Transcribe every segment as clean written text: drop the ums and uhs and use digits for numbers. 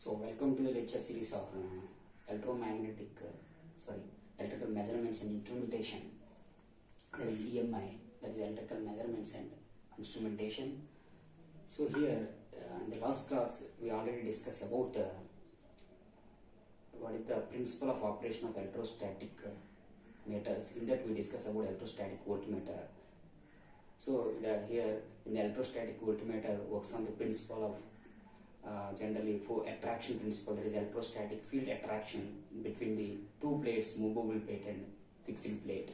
So welcome to the lecture series of electrical measurements and instrumentation. That is EMI, that is electrical measurements and instrumentation. So here in the last class we already discussed about what is the principle of operation of electrostatic meters. In that we discussed about electrostatic voltmeter. So here in the electrostatic voltmeter works on the principle of generally for attraction principle, that is electrostatic field attraction between the two plates, movable plate and fixed plate.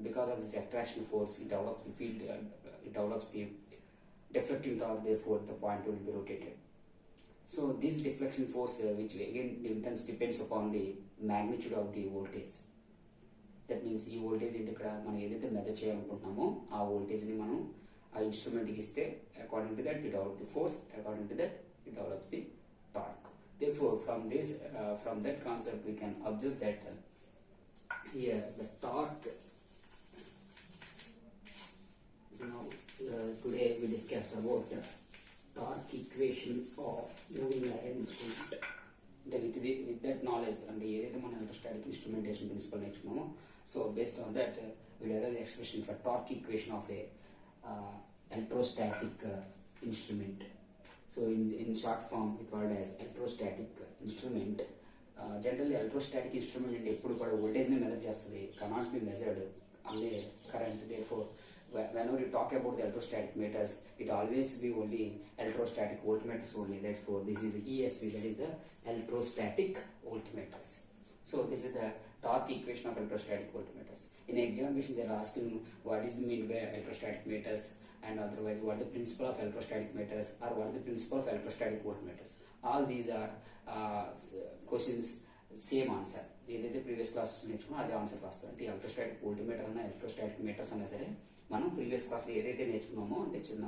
Because of this attraction force, it develops the field, it develops the deflecting torque, therefore the point will be rotated. So this deflection force, which again depends upon the magnitude of the voltage. That means ఈ voltage ఇక్కడ మనం ఏదైతే measure చేయాలనుకుంటున్నామో ఆ voltage ని మనం ఆ instrument కి ఇస్తే according to that it develop the force, according to that it develops the torque. Therefore, from that concept, we can observe that here the torque. Now, today we discuss about the torque equation of moving iron instrument. With that knowledge and the electrostatic instrumentation principle next moment. So based on that, we derive the expression for torque equation of a electrostatic instrument. So in short form, we call it as electrostatic instrument. Generally, electrostatic instrument in epudu kuda voltage ni measure chestadi, cannot be measured only current. Therefore, whenever you talk about the electrostatic meters, it always be only electrostatic voltmeters only. Therefore, this is the ESC, that is the electrostatic voltmeters. So this is the torque equation of electrostatic voltmeters. In examination, they are asking what is the mean by electrostatic meters, and otherwise what is the principle of electrostatic meters, or what is the principle of electrostatic voltmeters. All these are questions, same answer. ఏదైతే previous classes నేర్చుకున్నా అదే answer వస్తుంది. అంటే electrostatic voltmeter అన్న electrostatic metres అన్నా సరే మనం previous క్లాస్లో ఏదైతే నేర్చుకున్నామో, అంటే చిన్న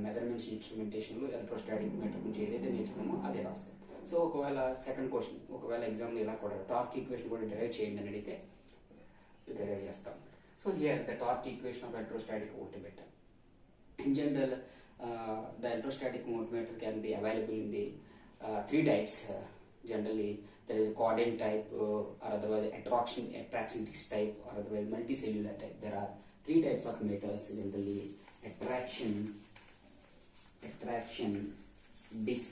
మెజర్మెంట్స్ ఇన్స్ట్రుమెంటేషన్లో ఎలక్ట్రోస్టాటిక్ మీటర్ గురించి ఏదైతే నేర్చుకున్నామో అదే రాస్తాం. సో ఒకవేళ సెకండ్ క్వశ్చన్, ఒకవేళ ఎగ్జామ్లో ఇలా కూడా టార్క్ ఈక్వేషన్ కూడా డెరైవ్ చేయండి అని అడిగితే డెరైవ్ చేస్తాం. So here the torque equation of electrostatic voltmeter. In general, the electrostatic voltmeter can be available in the three types. Generally, there is a coordinate type, or otherwise attraction type, or otherwise multicellular type. There are three types of meters generally: attraction disk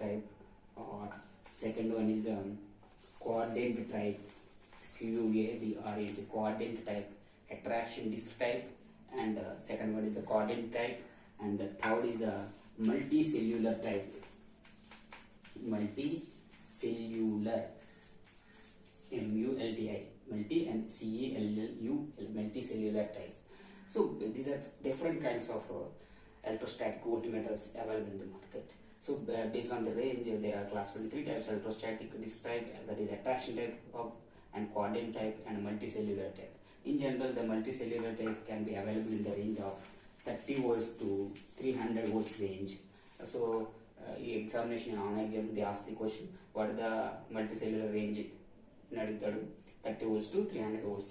type, or second one is the coordinate type, QADRA, the coordinate type, attraction disk type. And second one is the coordinate type, and the third is the multicellular type. Multicellular, MULTI, multi and CELLU, multicellular type. So these are different kinds of electrostatic voltmeters available in the market. So based on the range, there are classified three types: electrostatic disk type, that is attraction type, and coordinate type, and multicellular type. In general, the multicellular type can be available in the range of 30 volts to 300 volts range. So, examination on exam, they ask the question, what is the multicellular range? 30 volts to 300 volts.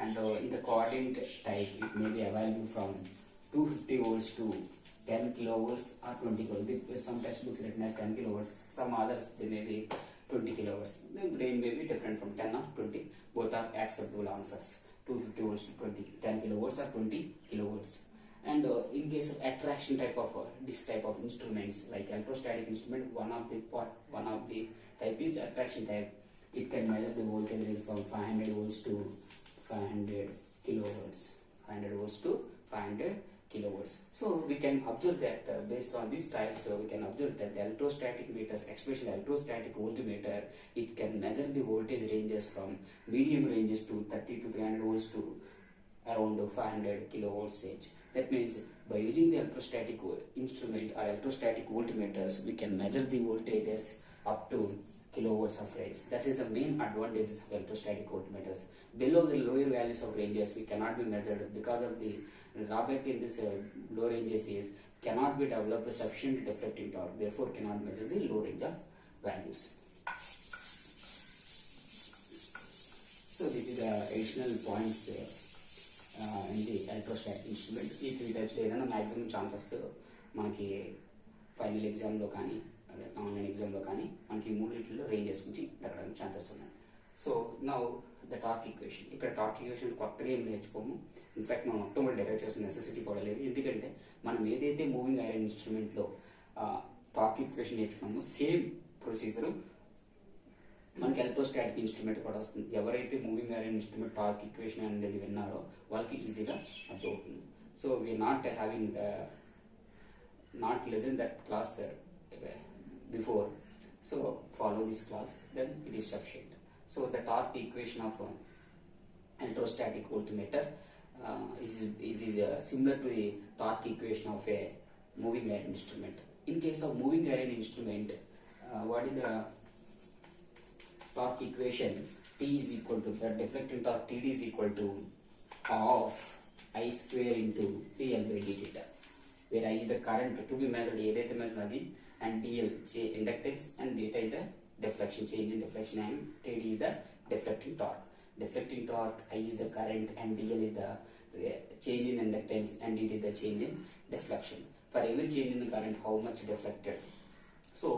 And in the coordinate type, it may be available from 250 volts to 10 kilovolts or 20 kilovolts. Some textbooks written as 10 kilovolts. Some others, they may be 20 kilovolts. The range may be different from 10 or 20. Both are acceptable answers. 250 volts to 10 kilovolts or 20 kilovolts. And in case of attraction type of this type of instruments, like electrostatic instrument, one of the type is attraction type. It can measure the voltage range from 500 volts to 500 kilovolts. 500 volts to 500 kilovolts. So we can observe that based on these types, we can observe that the electrostatic meters, especially electrostatic voltmeter, it can measure the voltage ranges from medium ranges to 30 to 300 volts to around 500 kilovolts range. That means by using the electrostatic instrument or electrostatic voltmeters, we can measure the voltages up to kilovolts of range. That is the main advantage of electrostatic voltmeters. Below the lower values of ranges, we cannot be measured because of the drawback in this low ranges is cannot be developed sufficient deflecting torque, therefore cannot measure the low range of values. So this is the additional points in the electrostatic instrument. ఈ three types ఏదైనా maximum chances మనకి final ఎగ్జామ్లో కానీ online ఎగ్జామ్లో కానీ మనకి మూడింటిలో ranges నుంచి అడగడానికి ఛాన్సెస్ ఉన్నాయి. So now the torque equation. ఇక్కడ టార్క్ ఈక్వేషన్ కొత్తగా ఏం నేర్చుకోము. ఇన్ఫాక్ట్ మనం మొత్తం కూడా డెరైవ్ చేసిన నెసెసిటీ కూడా లేదు. ఎందుకంటే మనం ఏదైతే మూవింగ్ ఐరన్ ఇన్స్ట్రుమెంట్లో టార్క్ ఈక్వేషన్ నేర్చుకున్నామో సేమ్ ప్రొసీజర్ మనకి ఎలక్ట్రోస్టాటిక్ ఇన్స్ట్రుమెంట్ కూడా వస్తుంది. ఎవరైతే moving iron instrument torque equation అనేది విన్నారో వాళ్ళకి ఈజీగా అర్థం అవుతుంది. So we are not having not listen that class before, so follow this class, then it is sufficient. So the torque equation of electrostatic voltmeter is similar to the torque equation of a moving iron instrument. In case of moving iron instrument, what is the torque equation? T is equal to the deflecting torque TD is equal to half I square into dl by dt, where I is the current to be measured, ఏదైతే measured అది, and dl inductance, and data is the deflection, change in deflection, and TD is the deflecting torque. Deflecting torque, I is the current, and dl is the change in inductance, and dt is the change in deflection. For every change in the current, how much deflected. So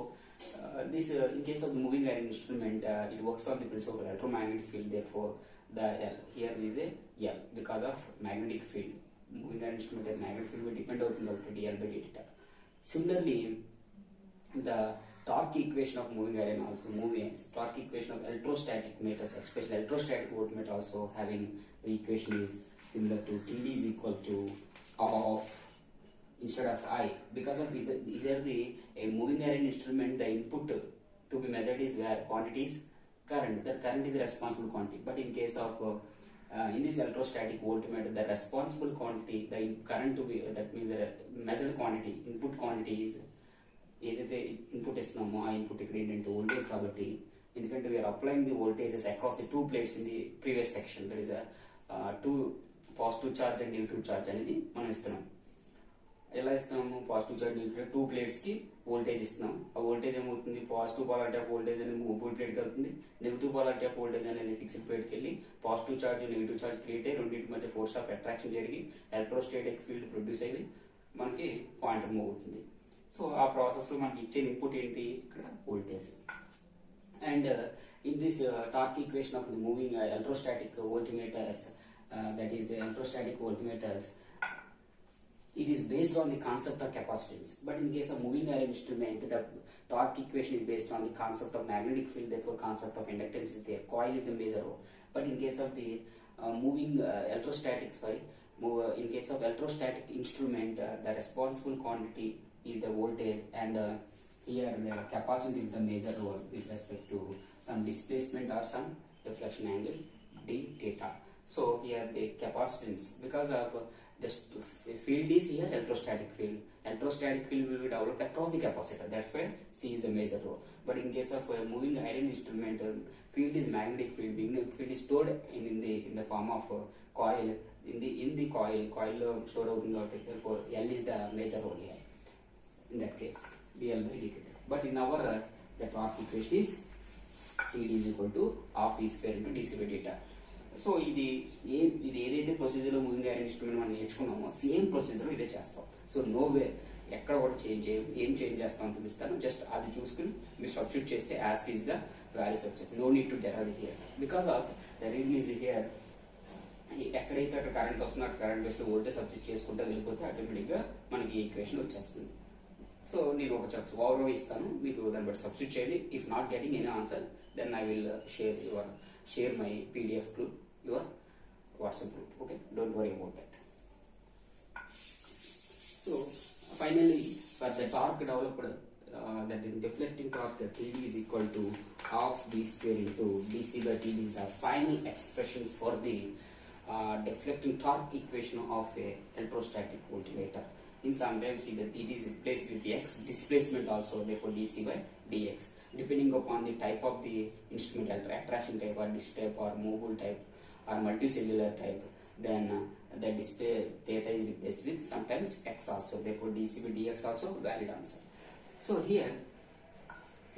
this in case of the moving iron instrument, it works on the principle of electromagnetic field. Therefore, the L here is a L because of magnetic field. Moving iron instrument and magnetic field will depend on the dl by dt. Similarly, the torque equation of moving iron also torque equation of electrostatic meters, especially electrostatic voltmeter, also having the equation is similar to TD is equal to of instead of I, because of these are the moving iron instrument, the input to be measured is where quantity is current. The current is the responsible quantity. But in case of in this electrostatic voltmeter, the responsible quantity, the current to be, that means the measured quantity, input quantity is ఏదైతే input ఇస్తున్నామో ఆ input ఇక్కడ ఏంటంటే voltage. కాబట్టి ఎందుకంటే we're applying the voltages across the two plates in the previous section, that is two positive charge and negative charge అనేది మనం ఇస్తున్నాం. ఎలా ఇస్తున్నాము? Positive charge negative two plates కి వోల్టేజ్ ఇస్తున్నాం. ఆ వోల్టేజ్ ఏమవుతుంది? పాజిటివ్ పోలారిటీ ఆఫ్ వోల్టేజ్ అనేది మూవ్ ప్లేట్ కి వెళ్తుంది, నెగిటివ్ పోలారిటీ ఆఫ్ వోల్టేజ్ అనేది ఫిక్స్డ్ ప్లేట్ కి వెళ్ళి positive charge negative charge create అయ్యి రెండింటి మధ్య ఫోర్స్ ఆఫ్ అట్రాక్షన్ జరిగి ఎలక్ట్రోస్టాటిక్ ఫీల్డ్ ప్రొడ్యూస్ అయ్యి మనకి పాయింటర్ మూవ్ అవుతుంది. సో ఆ ప్రాసెస్ లో మనకి ఇచ్చే ఇన్పుట్ ఏంటి? ఇక్కడ voltage. And in this torque equation of the moving electrostatic voltmeters, that is electrostatic voltmeters, it is based on the concept of capacitance. But in case of moving iron instrument, the torque equation is based on the concept of magnetic field, therefore concept of inductance is there. Coil is the major role. But in case of the moving electrostatic, in case of electrostatic instrument, the responsible quantity is the voltage, and here the capacitance is the major role with respect to some displacement or some deflection angle d theta. So here the capacitance, because of the field is here electrostatic field. Electrostatic field will be developed across the capacitor. That's why C is the major role. But in case of moving iron instrument, field is magnetic field. Magnetic field is stored in the form of coil. In the coil stored out in the, therefore L is the major role here. In that case, dl by dt. But in our the torque equation is TD is equal to half E square into dc by dt. So ఇది ఏదైతే procedure లో moving iron instrument మనం నేర్చుకున్నామో same procedure ఇదే చేస్తాం. So no way ఎక్కడ కూడా change చేయం. ఏం చేంజ్ చేస్తామని చూపిస్తాను. జస్ట్ అది చూసుకుని మీరు సబ్స్టిట్యూట్ చేస్తే యాజ్ ఈజ్ ద వాల్యూస్ వచ్చేస్తాయి. No need to derive here because of the reason is here. ఎక్కడైతే అక్కడ కరెంట్ వస్తుందో అక్కడ కరెంట్ వస్తే వోల్టేజ్ సబ్స్టిట్యూట్ చేసుకుంటే వెళ్ళిపోతే ఆటోమేటిక్ గా మనకి ఈ ఈక్వేషన్ వచ్చేస్తుంది. సో నేను ఒక ఓవర్ ఇస్తాను, మీకు దాన్ని బట్టి సబ్స్టిట్యూట్ చేయండి. If not getting any answer then I will share my PDF to your WhatsApp group. Okay, don't worry about that. So finally, for the torque developed, that in deflecting torque, the TD is equal to half d square into dc by TD is the final expression for the deflecting torque equation of a electrostatic voltmeter. In sometimes it is replaced with x displacement also, therefore dc by dx. Depending upon the type of the instrument, attraction type or disk type or mobile type or multicellular type, then the display theta is replaced with sometimes x also, therefore dc by dx also valid answer. So here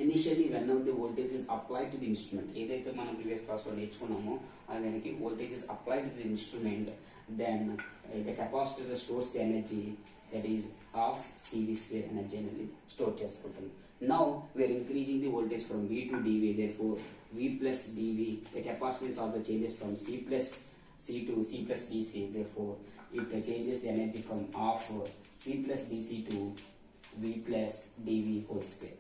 initially when the voltage is applied to the instrument, ఏదైతే మనం previous class లో నేర్చుకున్నామో దానికి voltage is applied to the instrument, then the capacitor stores the energy, that is half CV square energy అనేది store చేసుకుంటుంది. Now we are increasing the voltage from V to dV, therefore V plus dV, the capacitance also changes from C plus C to C plus dC, therefore it changes the energy from of C plus dC to V plus dV whole square.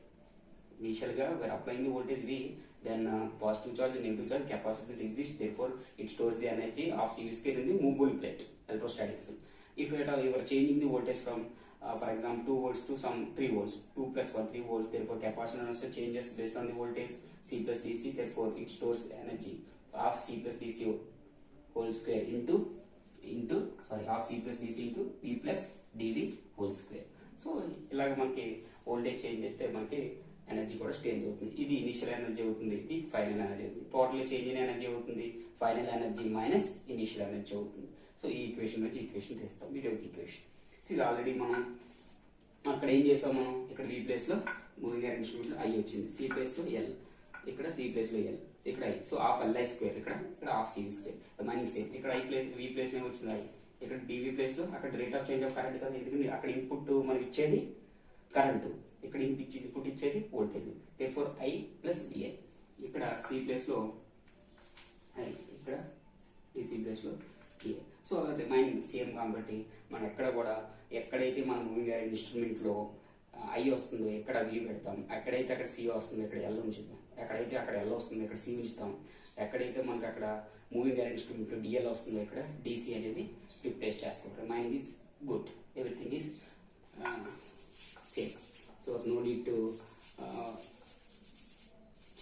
Initially we are applying the voltage V, then positive charge and negative charge capacitance exists, therefore it stores the energy of CV square in the movable plate, electrostatic field. If at all you are changing the voltage from for example 2 volts to some 3 volts, 2 plus 1 3 volts, therefore capacitance also changes based on the voltage C plus dC, therefore it stores the energy of C plus dC whole square into of C plus dC into V plus dV whole square. So ఇలాగ మనకి voltage change చేస్తే మనకి energy కూడా change అవుతుంది. ఇది initial energy అవుతుంది, ఇది final energy అవుతుంది. టోటల్ చేంజ్ అయిన ఎనర్జీ అవుతుంది final energy minus initial energy అవుతుంది. సో ఈ ఈక్వేషన్ నుంచి ఈక్వేషన్ తీస్తాం, ఇది ఒక ఈక్వేషన్. సో ఇది ఆల్రెడీ మనం అక్కడ ఏం చేసాం, మనం ఇక్కడ V ప్లేస్ లో మూవింగ్ ఐరన్ ఇన్స్ట్రుమెంట్ లో I వచ్చింది, C ప్లేస్ లో L, ఇక్కడ C ప్లేస్ లో L, ఇక్కడ I. So half LI square, ఇక్కడ half CV square, meaning same. ఇక్కడ I ప్లేస్ V ప్లేస్ లో వచ్చింది I, ఇక్కడ DV ప్లేస్ లో అక్కడ rate of change of current కదా, ఎందుకంటే అక్కడ ఇన్పుట్ మనకి ఇచ్చేది కరెంటు, ఇక్కడ ఇన్పుట్ ఇచ్చేది voltage, therefore I plus DI. ఇక్కడ C ప్లేస్ లో I, ఇక్కడ DC ప్లేస్ లో DI. సో రిమైనింగ్ సేమ్ కాబట్టి మనం ఎక్కడ కూడా ఎక్కడైతే మన మూవింగ్ ఐరన్ ఇన్స్ట్రుమెంట్ లో I వస్తుందో ఇక్కడ V పెడతాం, ఎక్కడైతే అక్కడ C వస్తుందో ఇక్కడ L ఉంచుతాం, ఎక్కడైతే అక్కడ L వస్తుందో ఇక్కడ C ఉంచుతాం, ఎక్కడైతే మనకి అక్కడ మూవింగ్ ఐరన్ ఇన్స్ట్రుమెంట్ లో DL వస్తుందో ఇక్కడ DC అనేది రిప్లేస్ చేస్తాం. Remaining is good, everything is same, so no need to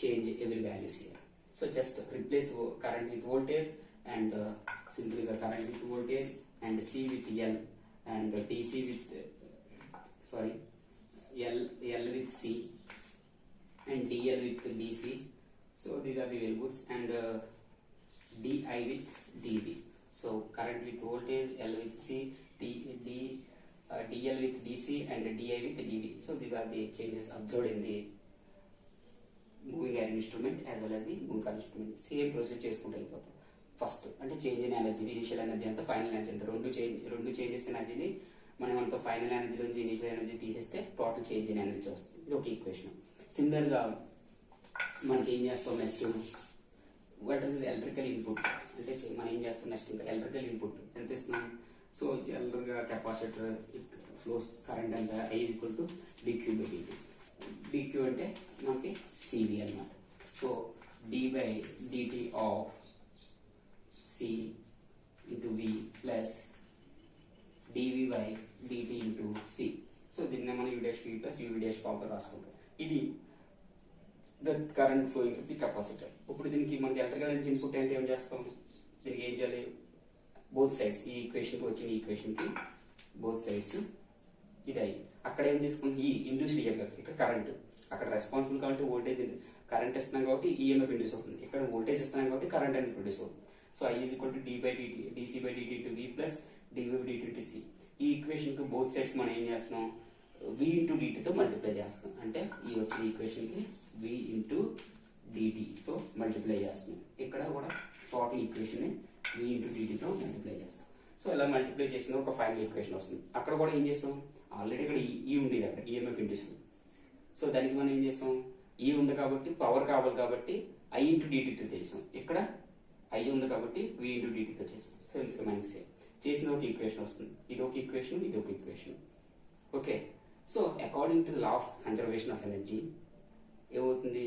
change every values here. So just replace current with voltage and simply the current with voltage and C with L and DC with L with C and DL with DC. So these are the variables, and DI with DB. So current with voltage, L with C, DL with DC and DI with DB. So these are the changes observed in the moving iron instrument as well as the moving coil instrument. Same procedure చేసుకుంటూ అయిపోతాం. First అంటే change in energy, initial energy అంతా final energy అంతా రెండు changes ఎనర్జీని మనం అంతా final energy నుంచి ఇనిషియల్ ఎనర్జీ తీసేస్తే టోటల్ చేంజ్ ఇన్ ఎనర్జీ వస్తుంది. ఇది ఒక ఈక్వేషన్. సిమిలర్ గా మనకి ఏం చేస్తాం next, what is electrical input అంటే మనం ఏం చేస్తాం నెక్స్ట్, ఇంకా ఎలక్ట్రికల్ ఇన్పుట్ ఎంత ఇస్తున్నాం. సో జనరల్ గా కెపాసిటర్ ఫ్లోస్ కరెంట్ అంటే I equal to dQ by dt. dQ అంటే మనకి CV అన్నమాట. So d by dt of C into V plus dV by dt into C. So దీన్ని మనం U dash V plus UV dash form లో రాసుకుంటాం. ఇది the current flowing through the capacitor. ఇప్పుడు దీనికి మనకి ఎలక్ట్రికల్ ఎనర్జీ ఇన్పుట్ అంటే ఏం చేస్తాం, దీనికి ఏం చేయాలి, బోత్ సైడ్స్ ఈ ఈక్వేషన్ కి వచ్చిన ఈక్వేషన్ కి బోత్ సైడ్స్ ఇది అయ్యి అక్కడ ఏం తీసుకుంటాం, ఈ ఇండ్యూస్డ్ ఈఎంఎఫ్, ఇక్కడ కరెంట్, అక్కడ రెస్పాన్సిబుల్ కాబట్టి వోల్టేజ్ కరెంట్ ఇస్తున్నాం కాబట్టి ఈఎంఎఫ్ ఇండ్యూస్ అవుతుంది, ఇక్కడ వోల్టేజ్ ఇస్తున్నాం కాబట్టి కరెంట్ అనేది ప్రొడ్యూస్ అవుతుంది. So I is equal to D by dt, DC by dt into V plus dV by dt into C. ఈ ఈక్వేషన్ కి బోత్ సైడ్స్ మనం ఏం చేస్తున్నాం, V ఇంటూ dt తో మల్టిప్లై చేస్తాం. అంటే ఈ వచ్చిన ఈక్వేషన్ కి V ఇంటూ dt తో మల్టిప్లై చేస్తున్నాం. ఇక్కడ కూడా టోటల్ ఈక్వేషన్ ని V ఇంటూ dt తో మల్టిప్లై చేస్తాం. సో ఇలా మల్టిప్లై చేసిన ఒక ఫైనల్ ఈక్వేషన్ వస్తుంది. అక్కడ కూడా ఏం చేస్తాం, ఆల్రెడీ ఇక్కడ ఈ ఉండేది అక్కడ ఈఎంఎఫ్ ఇండ్యూస్. సో దానికి మనం ఏం చేస్తాం, ఈ ఉంది కాబట్టి పవర్ కావాలి కాబట్టి I ఇంటూ dt తో చేసాం, ఇక్కడ I ఉంది కాబట్టి V ఇంటూ dt తో చేసాం. సేమ్ మైనస్ సేమ్ చేసిన ఒక ఈక్వేషన్ వస్తుంది. ఇది ఒక ఈక్వేషన్, ఇది ఒక equation. Okay, so according to the law of conservation of energy ఏమవుతుంది,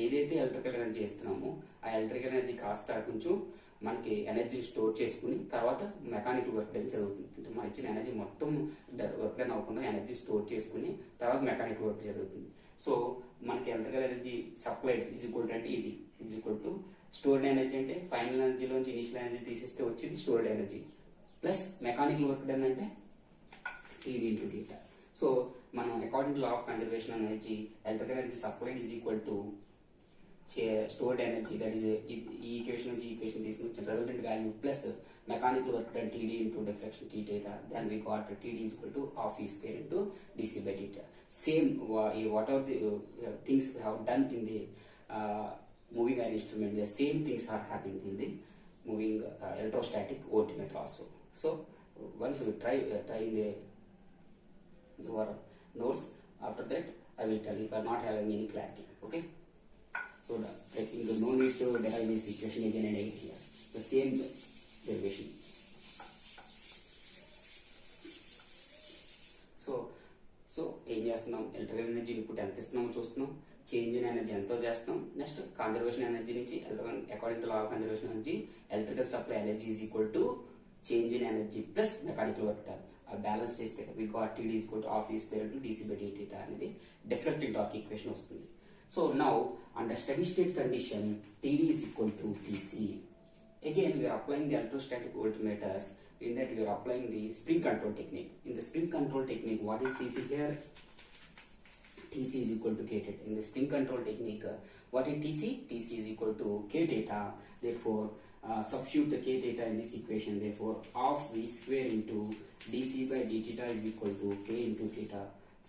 ఏదైతే ఎలక్ట్రికల్ ఎనర్జీ ఇస్తున్నామో ఆ ఎలక్ట్రికల్ ఎనర్జీ కాస్త కొంచెం మనకి ఎనర్జీ స్టోర్ చేసుకుని తర్వాత మెకానికల్ వర్క్ డన్ జరుగుతుంది. అంటే మన ఇచ్చిన ఎనర్జీ మొత్తం వర్క్ డన్ అవ్వకుండా ఎనర్జీ స్టోర్ చేసుకుని తర్వాత మెకానికల్ వర్క్ జరుగుతుంది. సో మనకి electrical energy supplied is equal to అంటే ఇది is equal to stored energy అంటే ఫైనల్ ఎనర్జీలోంచి ఇనిషియల్ ఎనర్జీ తీసేస్తే వచ్చింది stored energy plus mechanical work done అంటే ఇది ఇంటూ డేటా. సో మనం according to law of conservation energy electrical energy supplied is equal to stored energy, that is ఈ equation నుంచి equation తీసుకుని resultant value plus mechanical work done TD into deflection T theta, then we got TD is equal to half E square into DC by theta. Same whatever the things we have done in the moving iron instrument, the same things are happening in the moving electrostatic voltmeter also. So once we try in the your notes, after that I will tell if I am not having any clarity. Okay. So I think no need to derive this equation again and again here. The same derivation. So ఏం చేస్తున్నాం, electrical energy input ఎంత ఇస్తున్నామో చూస్తున్నాం, change in energy ఎంతో చేస్తున్నాం. Next conservation energy నుంచి according to law of conservation energy electrical supply energy is equal to change in energy plus mechanical work torque. ఆ balance చేస్తే we got TD is equal to half E square into dC by dt అనేది deflecting torque equation వస్తుంది. So now under steady state condition TD is equal to TC. Again, we are applying the electrostatic voltmeters. In that, we are applying the spring control technique. In the spring control technique, what is TC here? TC is equal to K theta. In the spring control technique, what is TC? TC is equal to K theta. Therefore, substitute the K theta in this equation. Therefore, half V square into dC by d theta is equal to K into theta.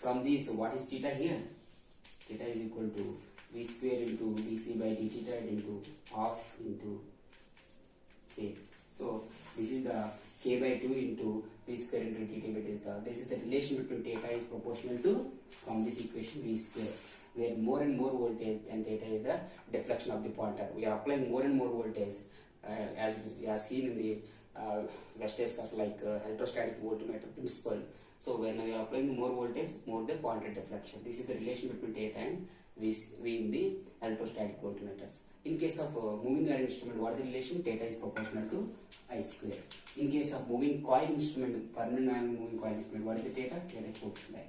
From this, what is theta here? Theta is equal to V square into dC by d theta into half into K. So this is the K by 2 into V square into dt by theta. This is the relation between theta is proportional to, from this equation, V square, where more and more voltage and theta is the deflection of the pointer. We are applying more and more voltage as we are seen in the West's class, like electrostatic voltmeter principle. So when we are applying more voltage, more the pointer deflection. This is the relation between theta and V in the electrostatic voltmeters. In case of moving iron instrument, what is the relation? Theta is proportional to I square. In case of moving coil instrument, permanent iron moving coil instrument, what is the theta? Theta is proportional to I.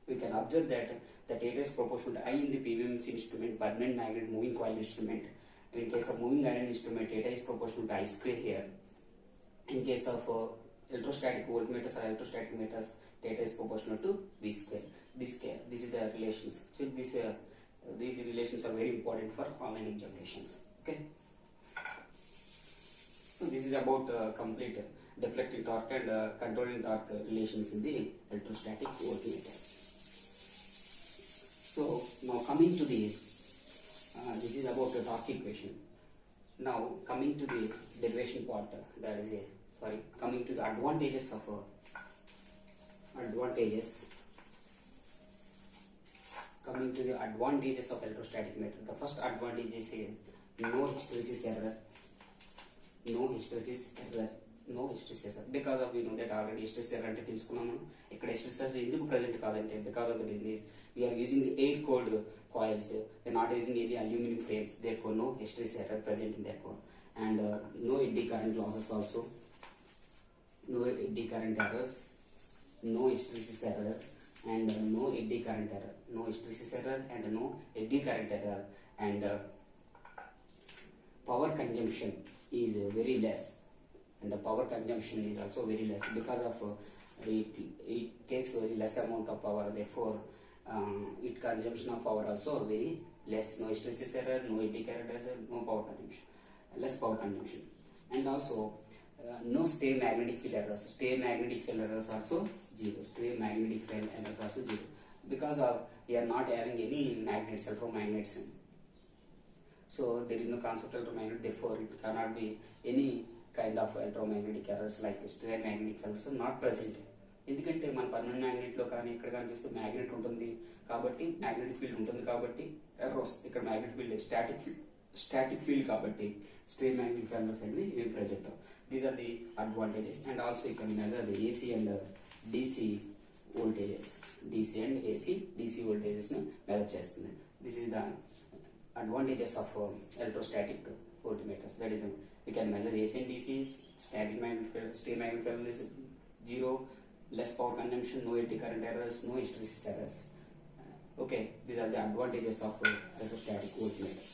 We can observe that the theta is proportional to I in the PVMC instrument, permanent magnet moving coil instrument. In case of moving iron instrument, theta is proportional to I square here. In case of electrostatic voltmeters or electrostatic meters, theta is proportional to V square. This is the relations. So these relations are very important for online examinations. Okay. So this is about complete deflecting torque and controlling torque relations in the electrostatic voltmeters. So now coming to this is about the torque equation. Now coming to the derivation part, coming to the advantages of Coming to the advantages of electrostatic method. The first advantage is no hysteresis error. No hysteresis because of we know that already hysteresis error ante telusukunnam. Ikkada hysteresis error enduku present kaadante because of the reason we are using the air cooled coils. We are not using any aluminum frames. Therefore, no hysteresis error present in that one. And no eddy current losses also. No eddy current errors. No hysteresis error. And no eddy current error, no hysteresis error, and no eddy current error, and power consumption is very less, and the power consumption is also very less because of it takes very less amount of power. Therefore, it consumption of power also very less. No hysteresis error, no eddy current error, no power consumption, less power consumption, and also no stray magnetic field errors. Stray magnetic field errors also zero. Stray magnetic field errors also zero because of we are not having any magnets, electromagnets. So there is no concept of electromagnet. Therefore, it cannot be any kind of electromagnetic errors like stray magnetic field errors are not present. ఎందుకంటే మన permanent magnet లో కానీ ఇక్కడ కానీ చూస్తే magnet ఉంటుంది కాబట్టి magnetic field ఉంటుంది కాబట్టి ఎర్రర్ వస్తుంది. ఇక్కడ మ్యాగ్నెటిక్ ఫీల్డ్ స్టాటిక్ ఫీల్డ్ కాబట్టి స్ట్రే magnetic field errors అనేవి ఏం present. These are the advantages, and also you can measure the AC and DC voltages. DC and DC voltages ని measure చేస్తుంది. This is the advantages of electrostatic voltmeters. That is, we can measure AC and DC. Static magnetic field, stray magnetic field is zero, less power consumption, no eddy current errors, no hysteresis errors. Okay, these are the advantages of electrostatic voltmeters.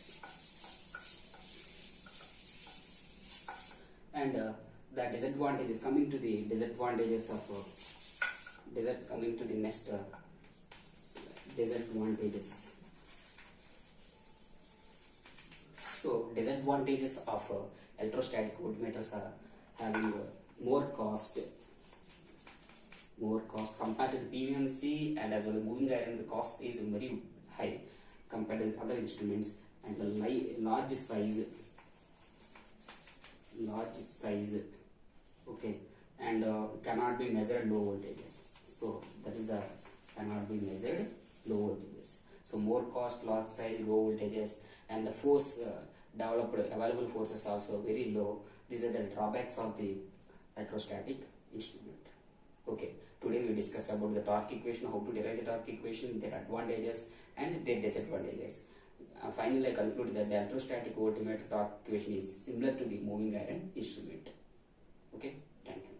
And the disadvantages, coming to the disadvantages of coming to the next disadvantages. So disadvantages of electrostatic voltmeters are having more cost compared to the PVMC, and as well as moving iron. The cost is very high compared to other instruments, and the large size, okay, and cannot be measured low voltages. So that is the cannot be measured low voltages. So more cost, large size, low voltages, and the force developed available forces also very low. These are the drawbacks of the electrostatic instrument. Okay, today we discuss about the torque equation, how to derive the torque equation, their advantages and their disadvantages. Finally, I conclude that the electrostatic voltmeter torque equation is similar to the moving iron instrument. Okay, thank you.